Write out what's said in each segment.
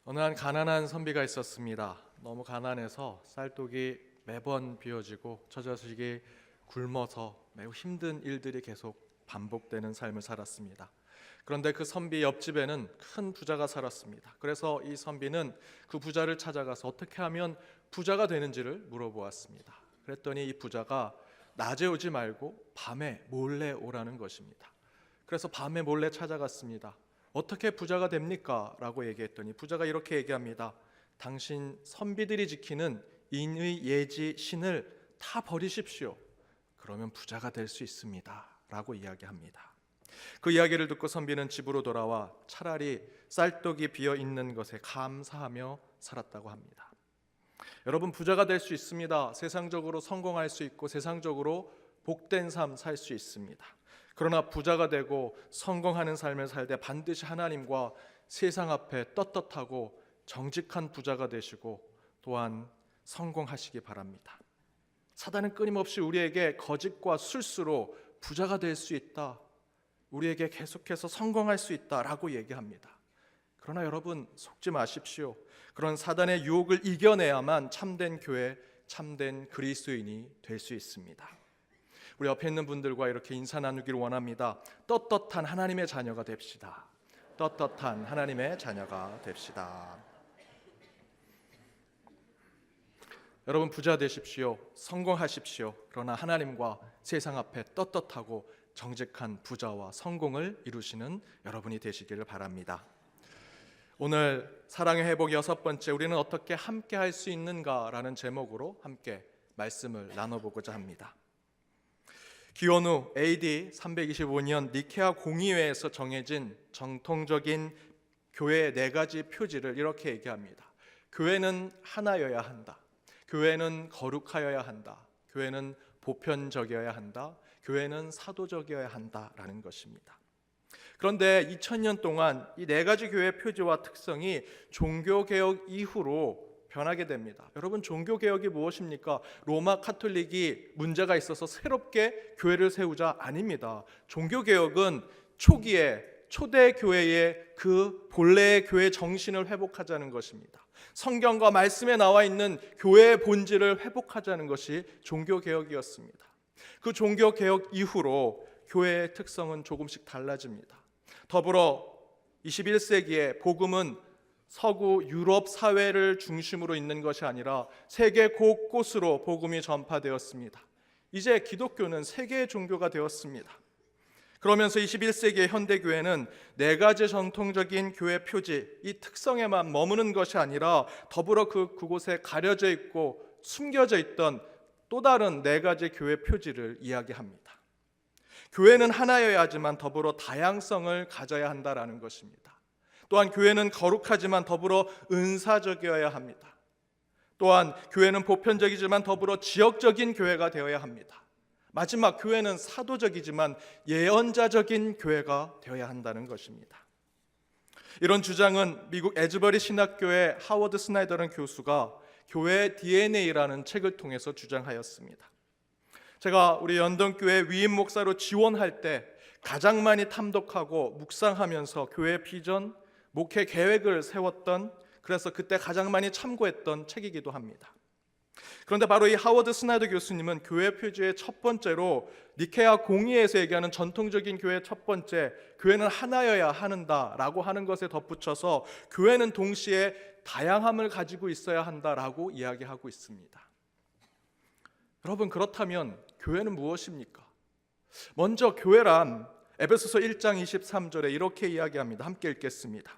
어느 한 가난한 선비가 있었습니다. 너무 가난해서 쌀독이 매번 비워지고 처자식이 굶어서 매우 힘든 일들이 계속 반복되는 삶을 살았습니다. 그런데 그 선비 옆집에는 큰 부자가 살았습니다. 그래서 이 선비는 그 부자를 찾아가서 어떻게 하면 부자가 되는지를 물어보았습니다. 그랬더니 이 부자가 낮에 오지 말고 밤에 몰래 오라는 것입니다. 그래서 밤에 몰래 찾아갔습니다. 어떻게 부자가 됩니까? 라고 얘기했더니 부자가 이렇게 얘기합니다. 당신 선비들이 지키는 인의 예지 신을 다 버리십시오. 그러면 부자가 될 수 있습니다. 라고 이야기합니다. 그 이야기를 듣고 선비는 집으로 돌아와 차라리 쌀떡이 비어 있는 것에 감사하며 살았다고 합니다. 여러분, 부자가 될 수 있습니다. 세상적으로 성공할 수 있고 세상적으로 복된 삶 살 수 있습니다. 그러나 부자가 되고 성공하는 삶을 살 때 반드시 하나님과 세상 앞에 떳떳하고 정직한 부자가 되시고 또한 성공하시기 바랍니다. 사단은 끊임없이 우리에게 거짓과 술수로 부자가 될 수 있다, 우리에게 계속해서 성공할 수 있다라고 얘기합니다. 그러나 여러분, 속지 마십시오. 그런 사단의 유혹을 이겨내야만 참된 교회, 참된 그리스도인이 될 수 있습니다. 우리 옆에 있는 분들과 이렇게 인사 나누기를 원합니다. 떳떳한 하나님의 자녀가 됩시다. 떳떳한 하나님의 자녀가 됩시다. 여러분, 부자 되십시오. 성공하십시오. 그러나 하나님과 세상 앞에 떳떳하고 정직한 부자와 성공을 이루시는 여러분이 되시기를 바랍니다. 오늘 사랑의 회복 6번째, 우리는 어떻게 함께 할 수 있는가라는 제목으로 함께 말씀을 나눠보고자 합니다. 기원 후 AD 325년 니케아 공의회에서 정해진 정통적인 교회의 4가지 표지를 이렇게 얘기합니다. 교회는 하나여야 한다. 교회는 거룩하여야 한다. 교회는 보편적이어야 한다. 교회는 사도적이어야 한다라는 것입니다. 그런데 2000년 동안 이 4가지 교회의 표지와 특성이 종교개혁 이후로 변하게 됩니다. 여러분, 종교개혁이 무엇입니까? 로마 카톨릭이 문제가 있어서 새롭게 교회를 세우자 아닙니다. 종교개혁은 초기에 초대 교회의 그 본래의 교회 정신을 회복하자는 것입니다. 성경과 말씀에 나와 있는 교회의 본질을 회복하자는 것이 종교개혁이었습니다. 그 종교개혁 이후로 교회의 특성은 조금씩 달라집니다. 더불어 21세기에 복음은 서구 유럽 사회를 중심으로 있는 것이 아니라 세계 곳곳으로 복음이 전파되었습니다. 이제 기독교는 세계의 종교가 되었습니다. 그러면서 21세기의 현대교회는 4가지 전통적인 교회 표지, 이 특성에만 머무는 것이 아니라 더불어 그곳에 가려져 있고 숨겨져 있던 또 다른 4가지 교회 표지를 이야기합니다. 교회는 하나여야 하지만 더불어 다양성을 가져야 한다라는 것입니다. 또한 교회는 거룩하지만 더불어 은사적이어야 합니다. 또한 교회는 보편적이지만 더불어 지역적인 교회가 되어야 합니다. 마지막, 교회는 사도적이지만 예언자적인 교회가 되어야 한다는 것입니다. 이런 주장은 미국 에즈버리 신학교의 하워드 스나이더런 교수가 교회의 DNA라는 책을 통해서 주장하였습니다. 제가 우리 연동교회 위임 목사로 지원할 때 가장 많이 탐독하고 묵상하면서 교회 비전, 목회 계획을 세웠던, 그래서 그때 가장 많이 참고했던 책이기도 합니다. 그런데 바로 이 하워드 스나이더 교수님은 교회 표지의 첫 번째로 니케아 공의회에서 얘기하는 전통적인 교회의 첫 번째, 교회는 하나여야 한다라고 하는 것에 덧붙여서 교회는 동시에 다양함을 가지고 있어야 한다라고 이야기하고 있습니다. 여러분, 그렇다면 교회는 무엇입니까? 먼저 교회란 에베소서 1장 23절에 이렇게 이야기합니다. 함께 읽겠습니다.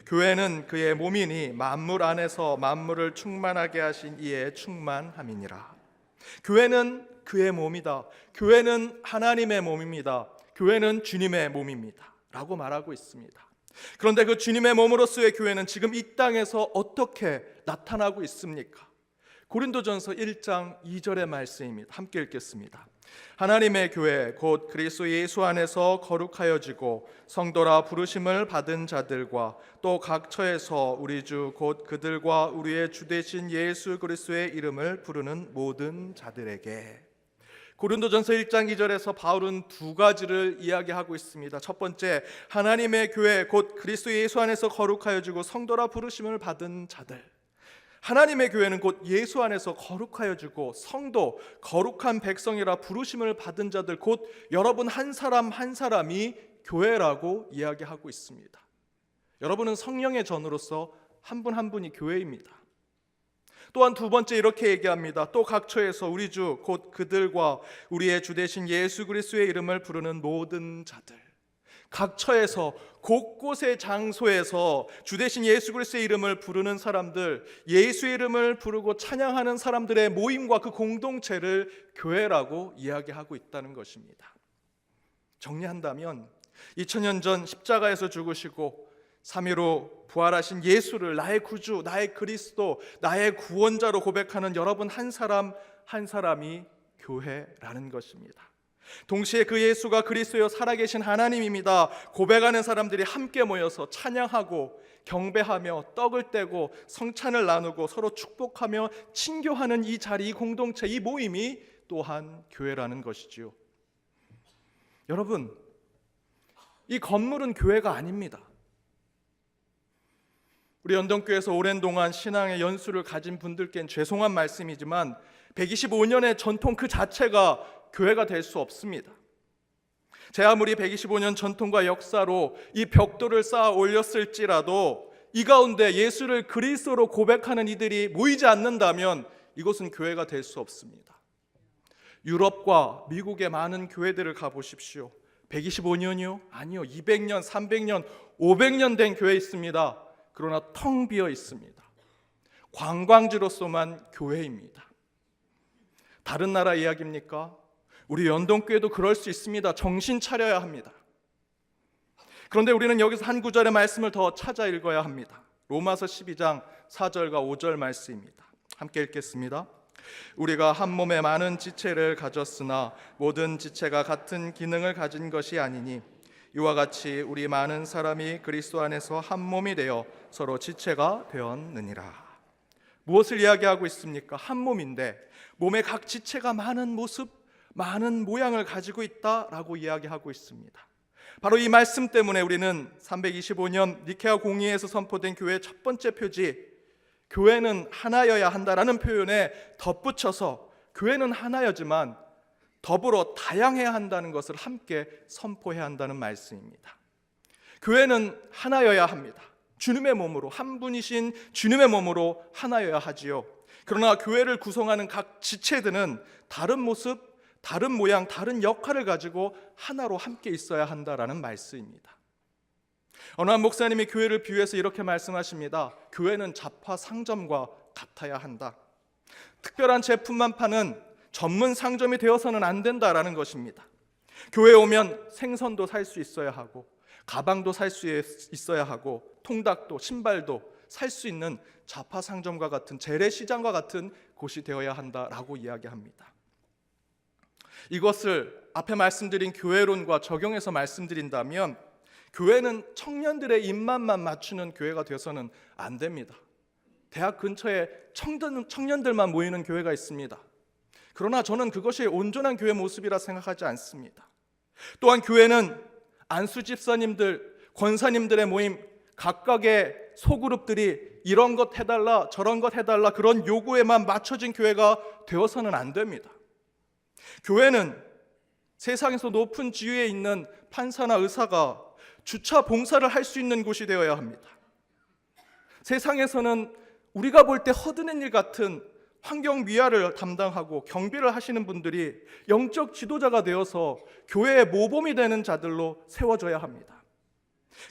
교회는 그의 몸이니 만물 안에서 만물을 충만하게 하신 이의 충만함이니라. 교회는 그의 몸이다. 교회는 하나님의 몸입니다. 교회는 주님의 몸입니다 라고 말하고 있습니다. 그런데 그 주님의 몸으로서의 교회는 지금 이 땅에서 어떻게 나타나고 있습니까? 고린도전서 1장 2절의 말씀입니다. 함께 읽겠습니다. 하나님의 교회 곧 그리스도 예수 안에서 거룩하여지고 성도라 부르심을 받은 자들과 또 각 처에서 우리 주 곧 그들과 우리의 주 되신 예수 그리스도의 이름을 부르는 모든 자들에게. 고린도전서 1장 2절에서 바울은 두 가지를 이야기하고 있습니다. 첫 번째, 하나님의 교회 곧 그리스도 예수 안에서 거룩하여지고 성도라 부르심을 받은 자들. 하나님의 교회는 곧 예수 안에서 거룩하여지고 성도, 거룩한 백성이라 부르심을 받은 자들, 곧 여러분 한 사람 한 사람이 교회라고 이야기하고 있습니다. 여러분은 성령의 전으로서 한 분 한 분이 교회입니다. 또한 두 번째 이렇게 얘기합니다. 또 각처에서 우리 주 곧 그들과 우리의 주 되신 예수 그리스도의 이름을 부르는 모든 자들. 각처에서 곳곳의 장소에서 주 되신 예수 그리스도의 이름을 부르는 사람들, 예수의 이름을 부르고 찬양하는 사람들의 모임과 그 공동체를 교회라고 이야기하고 있다는 것입니다. 정리한다면 2000년 전 십자가에서 죽으시고 3위로 부활하신 예수를 나의 구주, 나의 그리스도, 나의 구원자로 고백하는 여러분 한 사람 한 사람이 교회라는 것입니다. 동시에 그 예수가 그리스도여 살아계신 하나님입니다 고백하는 사람들이 함께 모여서 찬양하고 경배하며 떡을 떼고 성찬을 나누고 서로 축복하며 친교하는 이 자리, 이 공동체, 이 모임이 또한 교회라는 것이지요. 여러분, 이 건물은 교회가 아닙니다. 우리 연동교회에서 오랜 동안 신앙의 연수를 가진 분들께는 죄송한 말씀이지만 125년의 전통 그 자체가 교회가 될 수 없습니다. 제 아무리 125년 전통과 역사로 이 벽돌을 쌓아 올렸을지라도 이 가운데 예수를 그리스도로 고백하는 이들이 모이지 않는다면 이곳은 교회가 될 수 없습니다. 유럽과 미국의 많은 교회들을 가보십시오. 125년이요? 아니요. 200년, 300년, 500년 된 교회 있습니다. 그러나 텅 비어 있습니다. 관광지로서만 교회입니다. 다른 나라 이야기입니까? 우리 연동교회도 그럴 수 있습니다. 정신 차려야 합니다. 그런데 우리는 여기서 한 구절의 말씀을 더 찾아 읽어야 합니다. 로마서 12장 4절과 5절 말씀입니다. 함께 읽겠습니다. 우리가 한 몸에 많은 지체를 가졌으나 모든 지체가 같은 기능을 가진 것이 아니니 이와 같이 우리 많은 사람이 그리스도 안에서 한 몸이 되어 서로 지체가 되었느니라. 무엇을 이야기하고 있습니까? 한 몸인데 몸의 각 지체가 많은 모습, 많은 모양을 가지고 있다라고 이야기하고 있습니다. 바로 이 말씀 때문에 우리는 325년 니케아 공의회에서 선포된 교회의 첫 번째 표지, 교회는 하나여야 한다라는 표현에 덧붙여서 교회는 하나여지만 더불어 다양해야 한다는 것을 함께 선포해야 한다는 말씀입니다. 교회는 하나여야 합니다. 주님의 몸으로, 한 분이신 주님의 몸으로 하나여야 하지요. 그러나 교회를 구성하는 각 지체들은 다른 모습, 다른 모양, 다른 역할을 가지고 하나로 함께 있어야 한다라는 말씀입니다. 어느 한 목사님이 교회를 비유해서 이렇게 말씀하십니다. 교회는 잡화 상점과 같아야 한다. 특별한 제품만 파는 전문 상점이 되어서는 안 된다라는 것입니다. 교회에 오면 생선도 살 수 있어야 하고 가방도 살 수 있어야 하고 통닭도 신발도 살 수 있는 잡화 상점과 같은 재래시장과 같은 곳이 되어야 한다라고 이야기합니다. 이것을 앞에 말씀드린 교회론과 적용해서 말씀드린다면 교회는 청년들의 입맛만 맞추는 교회가 되어서는 안 됩니다. 대학 근처에 청년들만 모이는 교회가 있습니다. 그러나 저는 그것이 온전한 교회 모습이라 생각하지 않습니다. 또한 교회는 안수 집사님들, 권사님들의 모임, 각각의 소그룹들이 이런 것 해달라 저런 것 해달라 그런 요구에만 맞춰진 교회가 되어서는 안 됩니다. 교회는 세상에서 높은 지위에 있는 판사나 의사가 주차 봉사를 할 수 있는 곳이 되어야 합니다. 세상에서는 우리가 볼 때 허드렛 일 같은 환경 미화를 담당하고 경비를 하시는 분들이 영적 지도자가 되어서 교회의 모범이 되는 자들로 세워져야 합니다.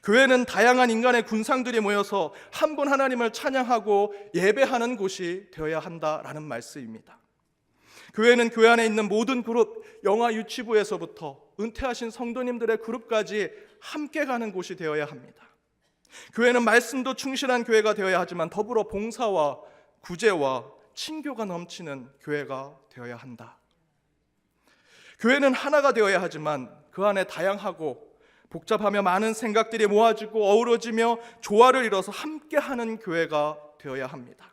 교회는 다양한 인간의 군상들이 모여서 한 분 하나님을 찬양하고 예배하는 곳이 되어야 한다라는 말씀입니다. 교회는 교회 안에 있는 모든 그룹, 영아 유치부에서부터 은퇴하신 성도님들의 그룹까지 함께 가는 곳이 되어야 합니다. 교회는 말씀도 충실한 교회가 되어야 하지만 더불어 봉사와 구제와 친교가 넘치는 교회가 되어야 한다. 교회는 하나가 되어야 하지만 그 안에 다양하고 복잡하며 많은 생각들이 모아지고 어우러지며 조화를 이뤄서 함께하는 교회가 되어야 합니다.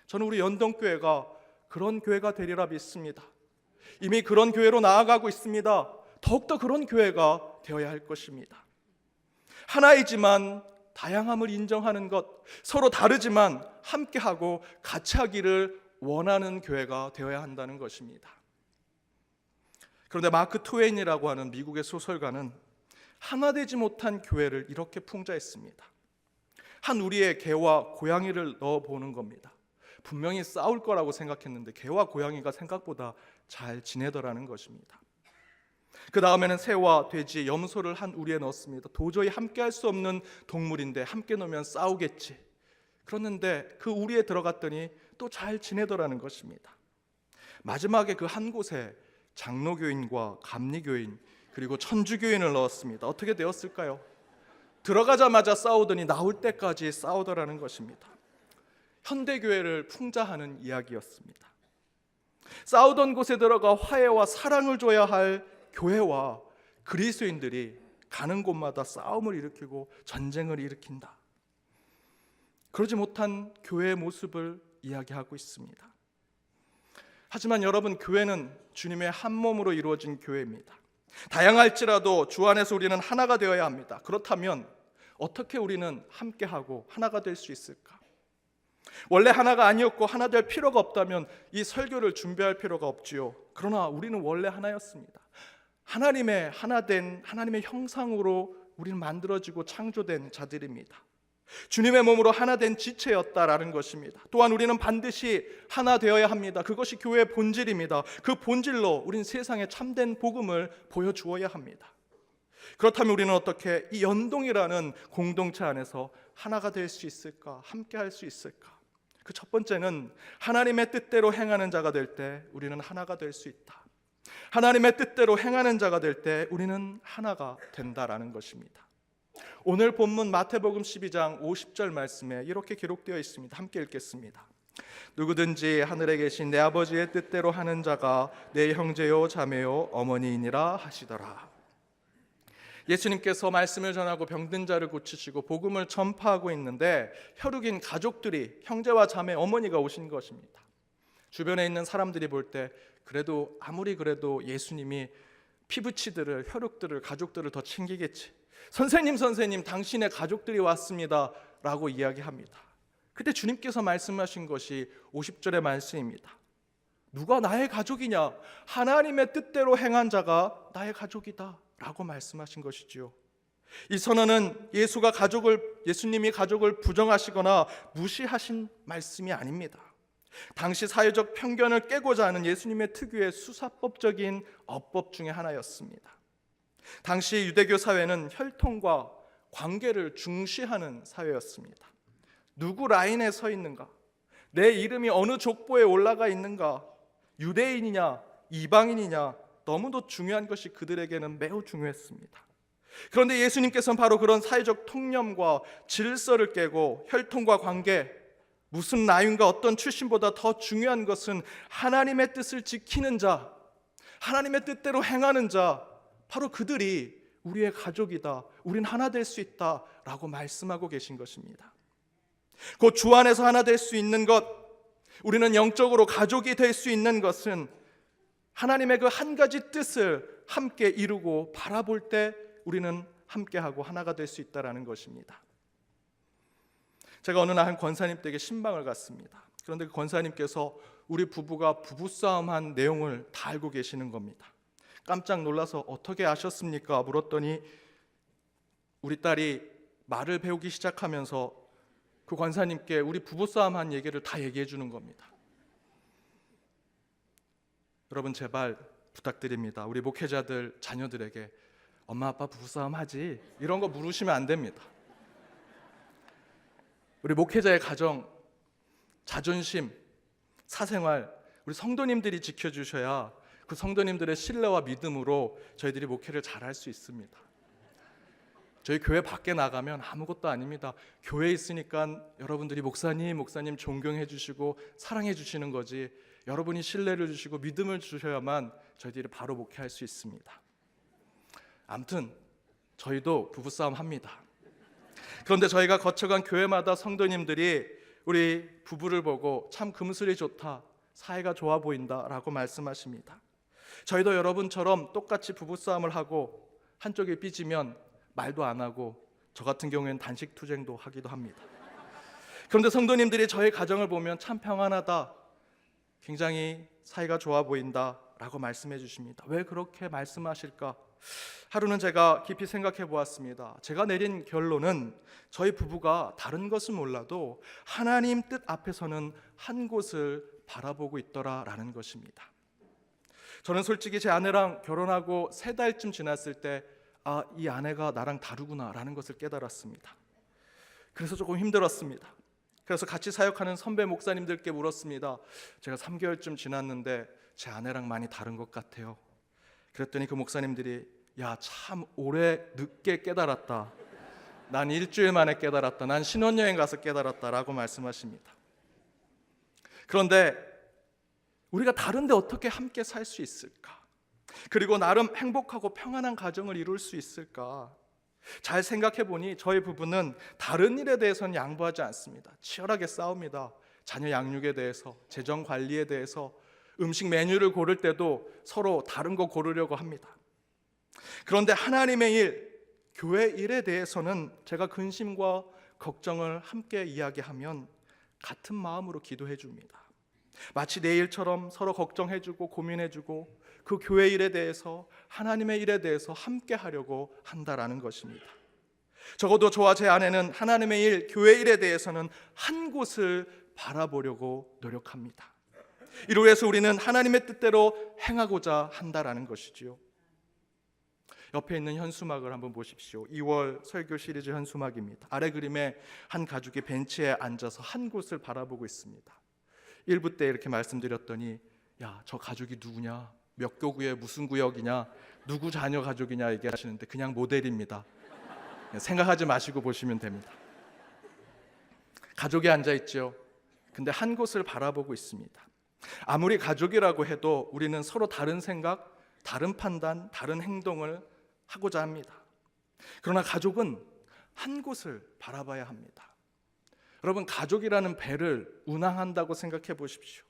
저는 우리 연동교회가 그런 교회가 되리라 믿습니다. 이미 그런 교회로 나아가고 있습니다. 더욱더 그런 교회가 되어야 할 것입니다. 하나이지만 다양함을 인정하는 것, 서로 다르지만 함께하고 같이 하기를 원하는 교회가 되어야 한다는 것입니다. 그런데 마크 트웨인이라고 하는 미국의 소설가는 하나 되지 못한 교회를 이렇게 풍자했습니다. 한 우리의 개와 고양이를 넣어보는 겁니다. 분명히 싸울 거라고 생각했는데 개와 고양이가 생각보다 잘 지내더라는 것입니다. 그 다음에는 새와 돼지, 염소를 한 우리에 넣었습니다. 도저히 함께 할 수 없는 동물인데 함께 놓으면 싸우겠지. 그랬는데 그 우리에 들어갔더니 또 잘 지내더라는 것입니다. 마지막에 그 한 곳에 장로교인과 감리교인 그리고 천주교인을 넣었습니다. 어떻게 되었을까요? 들어가자마자 싸우더니 나올 때까지 싸우더라는 것입니다. 현대교회를 풍자하는 이야기였습니다. 싸우던 곳에 들어가 화해와 사랑을 줘야 할 교회와 그리스도인들이 가는 곳마다 싸움을 일으키고 전쟁을 일으킨다. 그러지 못한 교회의 모습을 이야기하고 있습니다. 하지만 여러분, 교회는 주님의 한 몸으로 이루어진 교회입니다. 다양할지라도 주 안에서 우리는 하나가 되어야 합니다. 그렇다면 어떻게 우리는 함께하고 하나가 될 수 있을까? 원래 하나가 아니었고 하나 될 필요가 없다면 이 설교를 준비할 필요가 없지요. 그러나 우리는 원래 하나였습니다. 하나님의 하나된 하나님의 형상으로 우리는 만들어지고 창조된 자들입니다. 주님의 몸으로 하나된 지체였다라는 것입니다. 또한 우리는 반드시 하나 되어야 합니다. 그것이 교회의 본질입니다. 그 본질로 우리는 세상에 참된 복음을 보여주어야 합니다. 그렇다면 우리는 어떻게 이 연동이라는 공동체 안에서 하나가 될 수 있을까? 함께 할 수 있을까? 그 첫 번째는 하나님의 뜻대로 행하는 자가 될 때 우리는 하나가 될 수 있다. 하나님의 뜻대로 행하는 자가 될 때 우리는 하나가 된다라는 것입니다. 오늘 본문 마태복음 12장 50절 말씀에 이렇게 기록되어 있습니다. 함께 읽겠습니다. 누구든지 하늘에 계신 내 아버지의 뜻대로 하는 자가 내 형제요 자매요 어머니이니라 하시더라. 예수님께서 말씀을 전하고 병든 자를 고치시고 복음을 전파하고 있는데 혈육인 가족들이, 형제와 자매, 어머니가 오신 것입니다. 주변에 있는 사람들이 볼 때 그래도 아무리 그래도 예수님이 피부치들을, 혈육들을, 가족들을 더 챙기겠지. 선생님 당신의 가족들이 왔습니다 라고 이야기합니다. 그때 주님께서 말씀하신 것이 50절의 말씀입니다. 누가 나의 가족이냐? 하나님의 뜻대로 행한 자가 나의 가족이다 라고 말씀하신 것이지요. 이 선언은 예수님이 가족을 부정하시거나 무시하신 말씀이 아닙니다. 당시 사회적 편견을 깨고자 하는 예수님의 특유의 수사법적인 어법 중에 하나였습니다. 당시 유대교 사회는 혈통과 관계를 중시하는 사회였습니다. 누구 라인에 서 있는가? 내 이름이 어느 족보에 올라가 있는가? 유대인이냐 이방인이냐? 너무도 중요한 것이 그들에게는 매우 중요했습니다. 그런데 예수님께서는 바로 그런 사회적 통념과 질서를 깨고 혈통과 관계, 무슨 라인과 어떤 출신보다 더 중요한 것은 하나님의 뜻을 지키는 자, 하나님의 뜻대로 행하는 자, 바로 그들이 우리의 가족이다, 우린 하나 될 수 있다 라고 말씀하고 계신 것입니다. 곧 주 안에서 하나 될 수 있는 것, 우리는 영적으로 가족이 될 수 있는 것은 하나님의 그 한 가지 뜻을 함께 이루고 바라볼 때 우리는 함께하고 하나가 될 수 있다는 것입니다. 제가 어느 날 한 권사님 댁에 신방을 갔습니다. 그런데 그 권사님께서 우리 부부가 부부싸움한 내용을 다 알고 계시는 겁니다. 깜짝 놀라서 어떻게 아셨습니까? 물었더니 우리 딸이 말을 배우기 시작하면서 그 권사님께 우리 부부싸움한 얘기를 다 얘기해 주는 겁니다. 여러분, 제발 부탁드립니다. 우리 목회자들 자녀들에게 엄마 아빠 부부싸움 하지? 이런 거 물으시면 안 됩니다. 우리 목회자의 가정, 자존심, 사생활 우리 성도님들이 지켜주셔야 그 성도님들의 신뢰와 믿음으로 저희들이 목회를 잘할 수 있습니다. 저희 교회 밖에 나가면 아무것도 아닙니다. 교회에 있으니까 여러분들이 목사님 존경해 주시고 사랑해 주시는 거지, 여러분이 신뢰를 주시고 믿음을 주셔야만 저희들이 바로 목회할 수 있습니다. 아무튼 저희도 부부싸움 합니다. 그런데 저희가 거쳐간 교회마다 성도님들이 우리 부부를 보고 참 금슬이 좋다, 사이가 좋아 보인다 라고 말씀하십니다. 저희도 여러분처럼 똑같이 부부싸움을 하고 한쪽이 삐지면 말도 안 하고 저 같은 경우에는 단식 투쟁도 하기도 합니다. 그런데 성도님들이 저희 가정을 보면 참 평안하다, 굉장히 사이가 좋아 보인다 라고 말씀해 주십니다. 왜 그렇게 말씀하실까? 하루는 제가 깊이 생각해 보았습니다. 제가 내린 결론은 저희 부부가 다른 것은 몰라도 하나님 뜻 앞에서는 한 곳을 바라보고 있더라라는 것입니다. 저는 솔직히 제 아내랑 결혼하고 3달쯤 지났을 때 이 아내가 나랑 다르구나라는 것을 깨달았습니다. 그래서 조금 힘들었습니다. 그래서 같이 사역하는 선배 목사님들께 물었습니다. 제가 3개월쯤 지났는데 제 아내랑 많이 다른 것 같아요. 그랬더니 그 목사님들이 야, 참 오래 늦게 깨달았다. 난 일주일 만에 깨달았다. 난 신혼여행 가서 깨달았다라고 말씀하십니다. 그런데 우리가 다른데 어떻게 함께 살 수 있을까? 그리고 나름 행복하고 평안한 가정을 이룰 수 있을까? 잘 생각해 보니 저희 부부는 다른 일에 대해서는 양보하지 않습니다. 치열하게 싸웁니다. 자녀 양육에 대해서, 재정 관리에 대해서, 음식 메뉴를 고를 때도 서로 다른 거 고르려고 합니다. 그런데 하나님의 일, 교회 일에 대해서는 제가 근심과 걱정을 함께 이야기하면 같은 마음으로 기도해 줍니다. 마치 내 일처럼 서로 걱정해주고 고민해주고 그 교회 일에 대해서, 하나님의 일에 대해서 함께 하려고 한다라는 것입니다. 적어도 저와 제 아내는 하나님의 일, 교회 일에 대해서는 한 곳을 바라보려고 노력합니다. 이로 해서 우리는 하나님의 뜻대로 행하고자 한다라는 것이지요. 옆에 있는 현수막을 한번 보십시오. 2월 설교 시리즈 현수막입니다. 아래 그림에 한 가족이 벤치에 앉아서 한 곳을 바라보고 있습니다. 1부 때 이렇게 말씀드렸더니 야, 저 가족이 누구냐? 몇 교구에 무슨 구역이냐? 누구 자녀 가족이냐 얘기하시는데 그냥 모델입니다. 생각하지 마시고 보시면 됩니다. 가족이 앉아있죠. 근데 한 곳을 바라보고 있습니다. 아무리 가족이라고 해도 우리는 서로 다른 생각, 다른 판단, 다른 행동을 하고자 합니다. 그러나 가족은 한 곳을 바라봐야 합니다. 여러분, 가족이라는 배를 운항한다고 생각해 보십시오.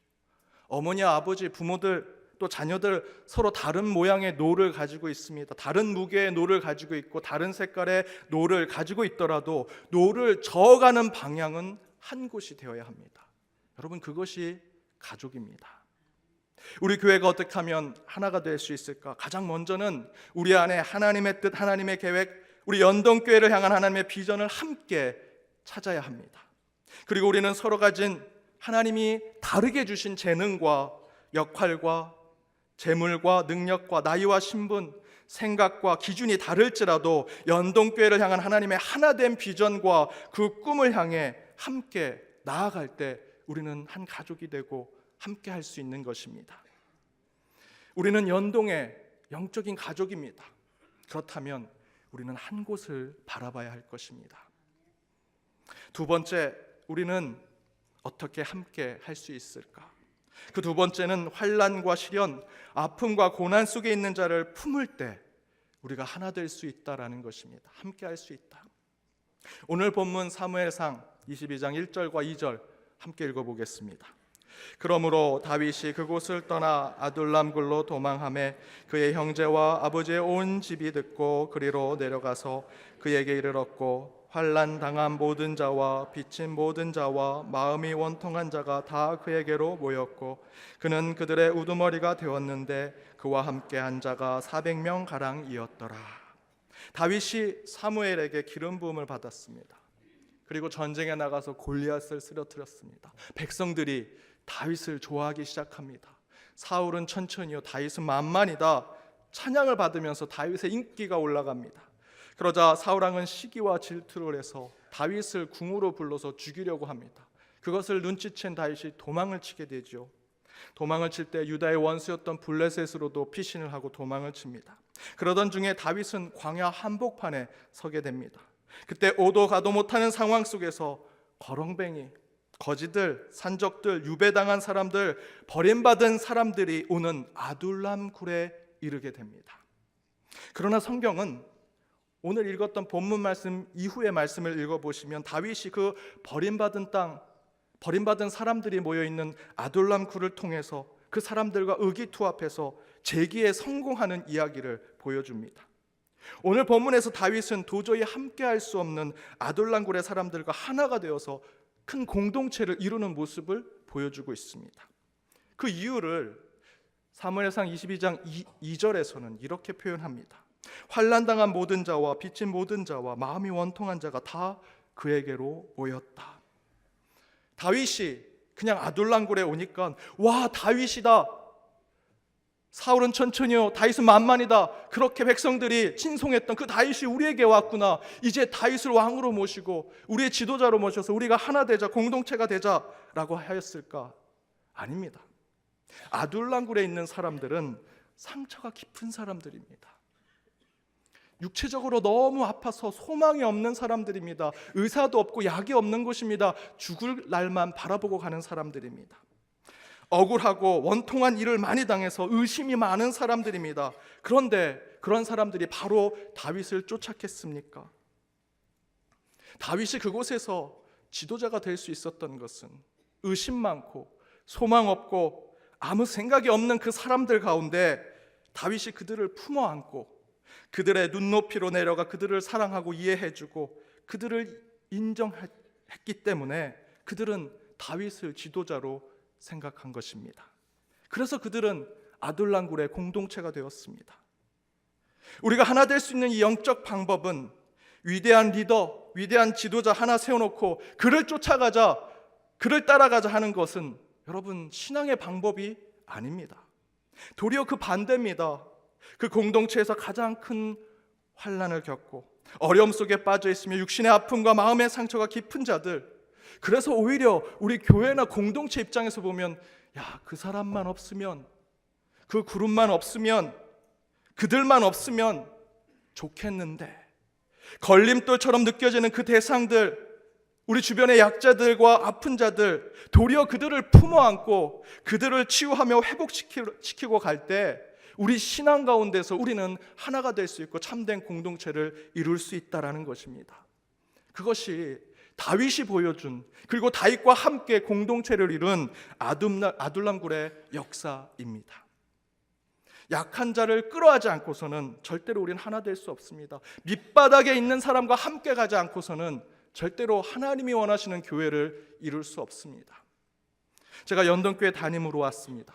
어머니와 아버지, 부모들, 또 자녀들 서로 다른 모양의 노를 가지고 있습니다. 다른 무게의 노를 가지고 있고 다른 색깔의 노를 가지고 있더라도 노를 저어가는 방향은 한 곳이 되어야 합니다. 여러분, 그것이 가족입니다. 우리 교회가 어떻게 하면 하나가 될 수 있을까? 가장 먼저는 우리 안에 하나님의 뜻, 하나님의 계획, 우리 연동교회를 향한 하나님의 비전을 함께 찾아야 합니다. 그리고 우리는 서로 가진 하나님이 다르게 주신 재능과 역할과 재물과 능력과 나이와 신분, 생각과 기준이 다를지라도 연동교회를 향한 하나님의 하나된 비전과 그 꿈을 향해 함께 나아갈 때 우리는 한 가족이 되고 함께 할 수 있는 것입니다. 우리는 연동의 영적인 가족입니다. 그렇다면 우리는 한 곳을 바라봐야 할 것입니다. 두 번째, 우리는 어떻게 함께 할 수 있을까? 그 두 번째는 환난과 시련, 아픔과 고난 속에 있는 자를 품을 때 우리가 하나 될 수 있다라는 것입니다. 함께 할 수 있다. 오늘 본문 사무엘상 22장 1절과 2절 함께 읽어보겠습니다. 그러므로 다윗이 그곳을 떠나 아둘람 굴로 도망하매 그의 형제와 아버지의 온 집이 듣고 그리로 내려가서 그에게 이르렀고 환난 당한 모든 자와 빚진 모든 자와 마음이 원통한 자가 다 그에게로 모였고 그는 그들의 우두머리가 되었는데 그와 함께 한 자가 400명 가량이었더라. 다윗이 사무엘에게 기름 부음을 받았습니다. 그리고 전쟁에 나가서 골리앗을 쓰러뜨렸습니다. 백성들이 다윗을 좋아하기 시작합니다. 사울은 천천히요, 다윗은 만만이다 찬양을 받으면서 다윗의 인기가 올라갑니다. 그러자 사울왕은 시기와 질투를 해서 다윗을 궁으로 불러서 죽이려고 합니다. 그것을 눈치챈 다윗이 도망을 치게 되죠. 도망을 칠 때 유다의 원수였던 블레셋으로도 피신을 하고 도망을 칩니다. 그러던 중에 다윗은 광야 한복판에 서게 됩니다. 그때 오도 가도 못하는 상황 속에서 거렁뱅이, 거지들, 산적들, 유배당한 사람들, 버림받은 사람들이 오는 아둘람 굴에 이르게 됩니다. 그러나 성경은 오늘 읽었던 본문 말씀 이후의 말씀을 읽어보시면 다윗이 그 버림받은 땅, 버림받은 사람들이 모여있는 아둘람 굴을 통해서 그 사람들과 의기투합해서 재기에 성공하는 이야기를 보여줍니다. 오늘 본문에서 다윗은 도저히 함께할 수 없는 아둘람굴의 사람들과 하나가 되어서 큰 공동체를 이루는 모습을 보여주고 있습니다. 그 이유를 사무엘상 22장 2절에서는 이렇게 표현합니다. 환난당한 모든 자와 빚진 모든 자와 마음이 원통한 자가 다 그에게로 모였다. 다윗이 그냥 아둘람굴에 오니까 와, 다윗이다, 사울은 천천히요, 다윗은 만만이다, 그렇게 백성들이 신송했던 그 다윗이 우리에게 왔구나, 이제 다윗을 왕으로 모시고 우리의 지도자로 모셔서 우리가 하나 되자, 공동체가 되자라고 하였을까? 아닙니다. 아둘람굴에 있는 사람들은 상처가 깊은 사람들입니다. 육체적으로 너무 아파서 소망이 없는 사람들입니다. 의사도 없고 약이 없는 곳입니다. 죽을 날만 바라보고 가는 사람들입니다. 억울하고 원통한 일을 많이 당해서 의심이 많은 사람들입니다. 그런데 그런 사람들이 바로 다윗을 쫓았겠습니까? 다윗이 그곳에서 지도자가 될 수 있었던 것은 의심 많고 소망 없고 아무 생각이 없는 그 사람들 가운데 다윗이 그들을 품어 안고 그들의 눈높이로 내려가 그들을 사랑하고 이해해주고 그들을 인정했기 때문에 그들은 다윗을 지도자로 생각한 것입니다. 그래서 그들은 아둘람굴의 공동체가 되었습니다. 우리가 하나 될 수 있는 이 영적 방법은 위대한 리더, 위대한 지도자 하나 세워놓고 그를 쫓아가자, 그를 따라가자 하는 것은 여러분 신앙의 방법이 아닙니다. 도리어 그 반대입니다. 그 공동체에서 가장 큰 환난을 겪고 어려움 속에 빠져 있으며 육신의 아픔과 마음의 상처가 깊은 자들, 그래서 오히려 우리 교회나 공동체 입장에서 보면 야, 그 사람만 없으면, 그 그룹만 없으면, 그들만 없으면 좋겠는데, 걸림돌처럼 느껴지는 그 대상들, 우리 주변의 약자들과 아픈 자들, 도리어 그들을 품어 안고 그들을 치유하며 회복시키고 갈 때 우리 신앙 가운데서 우리는 하나가 될 수 있고 참된 공동체를 이룰 수 있다라는 것입니다. 그것이 다윗이 보여준, 그리고 다윗과 함께 공동체를 이룬 아둘람굴의 역사입니다. 약한 자를 끌어하지 않고서는 절대로 우리는 하나 될 수 없습니다. 밑바닥에 있는 사람과 함께 가지 않고서는 절대로 하나님이 원하시는 교회를 이룰 수 없습니다. 제가 연동교회 담임으로 왔습니다.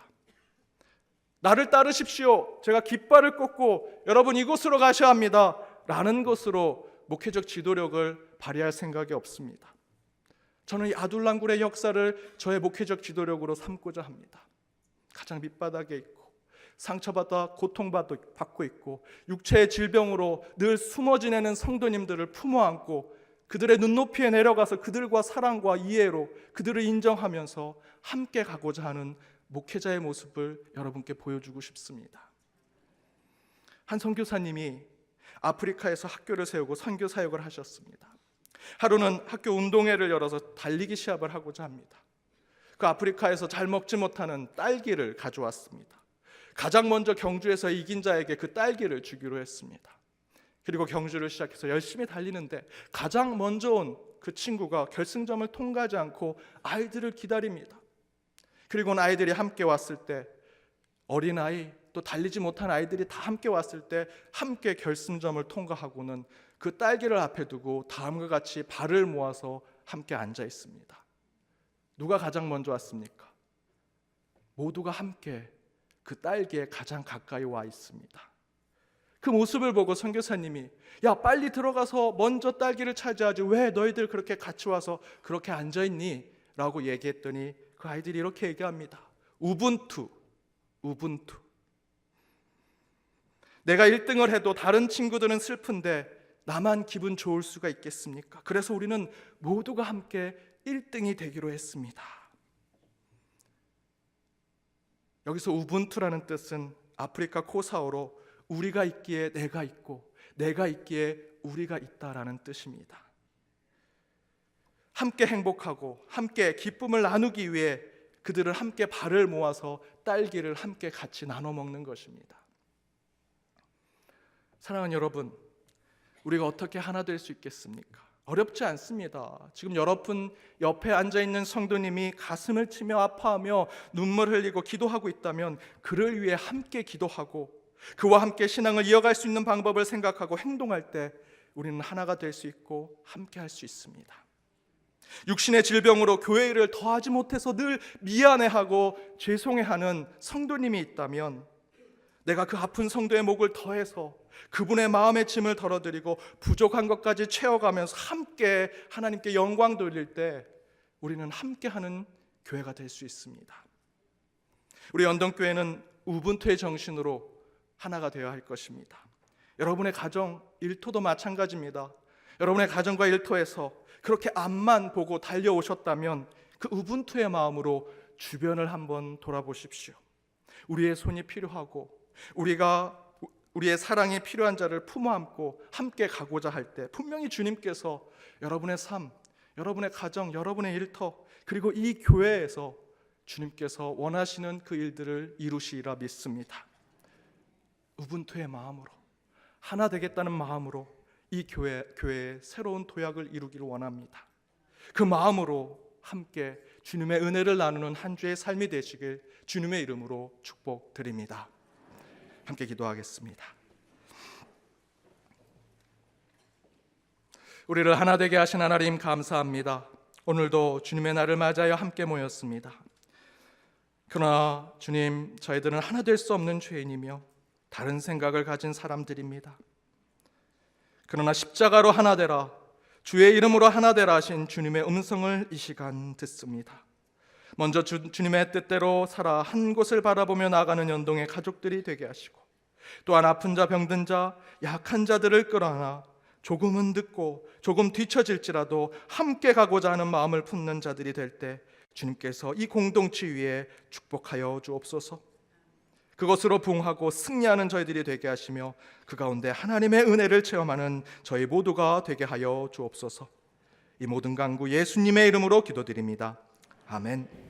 나를 따르십시오, 제가 깃발을 꽂고 여러분 이곳으로 가셔야 합니다 라는 것으로 목회적 지도력을 발휘할 생각이 없습니다. 저는 이 아둘람굴의 역사를 저의 목회적 지도력으로 삼고자 합니다. 가장 밑바닥에 있고 상처받아 고통받고 있고 육체의 질병으로 늘 숨어 지내는 성도님들을 품어 안고 그들의 눈높이에 내려가서 그들과 사랑과 이해로 그들을 인정하면서 함께 가고자 하는 목회자의 모습을 여러분께 보여주고 싶습니다. 한 선교사님이 아프리카에서 학교를 세우고 선교 사역을 하셨습니다. 하루는 학교 운동회를 열어서 달리기 시합을 하고자 합니다. 그 아프리카에서 잘 먹지 못하는 딸기를 가져왔습니다. 가장 먼저 경주에서 이긴 자에게 그 딸기를 주기로 했습니다. 그리고 경주를 시작해서 열심히 달리는데 가장 먼저 온 그 친구가 결승점을 통과하지 않고 아이들을 기다립니다. 그리고는 아이들이 함께 왔을 때, 어린아이 또 달리지 못한 아이들이 다 함께 왔을 때 함께 결승점을 통과하고는 그 딸기를 앞에 두고 다음과 같이 발을 모아서 함께 앉아 있습니다. 누가 가장 먼저 왔습니까? 모두가 함께 그 딸기에 가장 가까이 와 있습니다. 그 모습을 보고 선교사님이 야, 빨리 들어가서 먼저 딸기를 차지하지 왜 너희들 그렇게 같이 와서 그렇게 앉아있니? 라고 얘기했더니 그 아이들이 이렇게 얘기합니다. 우분투. 내가 1등을 해도 다른 친구들은 슬픈데 나만 기분 좋을 수가 있겠습니까? 그래서 우리는 모두가 함께 1등이 되기로 했습니다. 여기서 우분투라는 뜻은 아프리카 코사어로 우리가 있기에 내가 있고 내가 있기에 우리가 있다라는 뜻입니다. 함께 행복하고 함께 기쁨을 나누기 위해 그들은 함께 발을 모아서 딸기를 함께 같이 나눠 먹는 것입니다. 사랑하는 여러분, 우리가 어떻게 하나 될 수 있겠습니까? 어렵지 않습니다. 지금 여러분 옆에 앉아있는 성도님이 가슴을 치며 아파하며 눈물 흘리고 기도하고 있다면 그를 위해 함께 기도하고 그와 함께 신앙을 이어갈 수 있는 방법을 생각하고 행동할 때 우리는 하나가 될 수 있고 함께 할 수 있습니다. 육신의 질병으로 교회 일을 더하지 못해서 늘 미안해하고 죄송해하는 성도님이 있다면 내가 그 아픈 성도의 몫을 더해서 그분의 마음의 짐을 덜어드리고 부족한 것까지 채워가면서 함께 하나님께 영광 돌릴 때 우리는 함께하는 교회가 될 수 있습니다. 우리 연동교회는 우분투의 정신으로 하나가 되어야 할 것입니다. 여러분의 가정, 일터도 마찬가지입니다. 여러분의 가정과 일터에서 그렇게 앞만 보고 달려오셨다면 그 우분투의 마음으로 주변을 한번 돌아보십시오. 우리의 손이 필요하고 우리의 사랑이 필요한 자를 품어 안고 함께 가고자 할 때 분명히 주님께서 여러분의 삶, 여러분의 가정, 여러분의 일터 그리고 이 교회에서 주님께서 원하시는 그 일들을 이루시리라 믿습니다. 우분투의 마음으로 하나 되겠다는 마음으로 이 교회의 새로운 도약을 이루기를 원합니다. 그 마음으로 함께 주님의 은혜를 나누는 한 주의 삶이 되시길 주님의 이름으로 축복드립니다. 함께 기도하겠습니다. 우리를 하나 되게 하신 하나님 감사합니다. 오늘도 주님의 날을 맞아여 함께 모였습니다. 그러나 주님, 저희들은 하나 될 수 없는 죄인이며 다른 생각을 가진 사람들입니다. 그러나 십자가로 하나 되라, 주의 이름으로 하나 되라 하신 주님의 음성을 이 시간 듣습니다. 먼저 주님의 뜻대로 살아 한 곳을 바라보며 나아가는 연동의 가족들이 되게 하시고, 또한 아픈 자, 병든 자, 약한 자들을 끌어안아 조금은 듣고 조금 뒤처질지라도 함께 가고자 하는 마음을 품는 자들이 될 때 주님께서 이 공동체 위에 축복하여 주옵소서. 그것으로 부응하고 승리하는 저희들이 되게 하시며 그 가운데 하나님의 은혜를 체험하는 저희 모두가 되게 하여 주옵소서. 이 모든 간구 예수님의 이름으로 기도드립니다. 아멘.